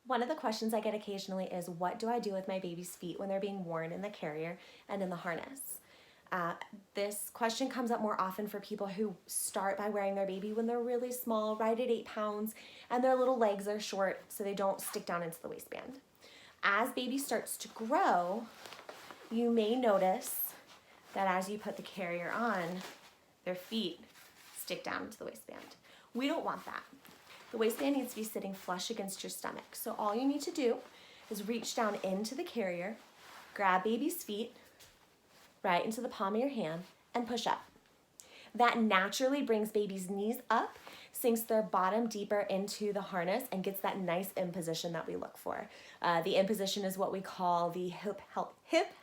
One of the questions I get occasionally is, what do I do with my baby's feet when they're being worn in the carrier and in the harness? This question comes up more often for people who start by wearing their baby when they're really small, right at 8 pounds, and their little legs are short so they don't stick down into the waistband. As baby starts to grow, you may notice that as you put the carrier on, their feet stick down into the waistband. We don't want that. The waistband needs to be sitting flush against your stomach. So all you need to do is reach down into the carrier, grab baby's feet right into the palm of your hand, and push up. That naturally brings baby's knees up, sinks their bottom deeper into the harness, and gets that nice in position that we look for. The in position is what we call the hip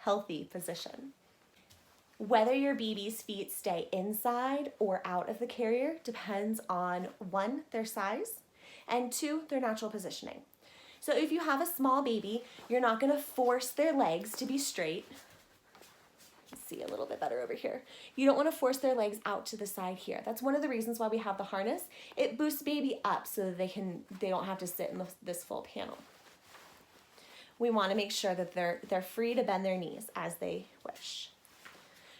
healthy position. Whether your baby's feet stay inside or out of the carrier depends on 1, their size, and 2, their natural positioning. So if you have a small baby, you're not going to force their legs to be straight. See a little bit better over here. You don't want to force their legs out to the side here. That's one of the reasons why we have the harness. It boosts baby up so that they don't have to sit in this full panel. We want to make sure that they're free to bend their knees as they wish.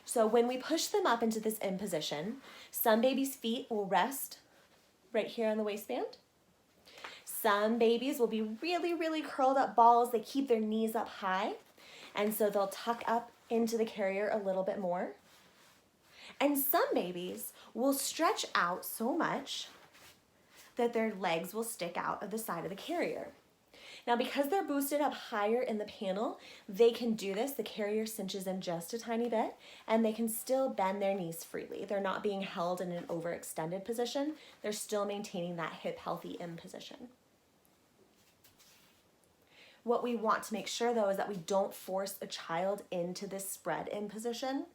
So when we push them up into this in position, some babies' feet will rest right here on the waistband. Some babies will be really, really curled up balls. They keep their knees up high, and so they'll tuck up into the carrier a little bit more. And some babies will stretch out so much that their legs will stick out of the side of the carrier. Now, because they're boosted up higher in the panel, they can do this. The carrier cinches in just a tiny bit, and they can still bend their knees freely. They're not being held in an overextended position. They're still maintaining that hip healthy in position. What we want to make sure, though, is that we don't force a child into this spread in position,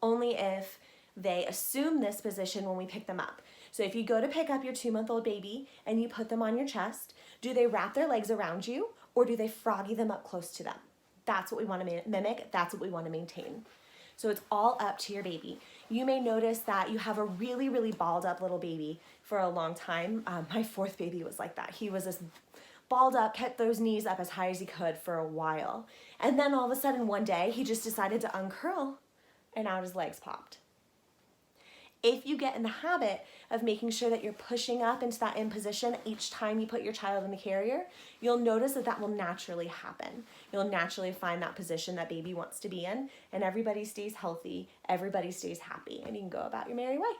only if they assume this position when we pick them up. So if you go to pick up your 2-month-old baby and you put them on your chest, do they wrap their legs around you, or do they froggy them up close to them? That's what we want to mimic. That's what we want to maintain. So it's all up to your baby. You may notice that you have a really, really balled up little baby for a long time. My 4th baby was like that. He was this balled up, kept those knees up as high as he could for a while. And then all of a sudden one day, he just decided to uncurl, and out his legs popped. If you get in the habit of making sure that you're pushing up into that in position each time you put your child in the carrier, you'll notice that will naturally happen. You'll naturally find that position that baby wants to be in, and everybody stays healthy, everybody stays happy, and you can go about your merry way.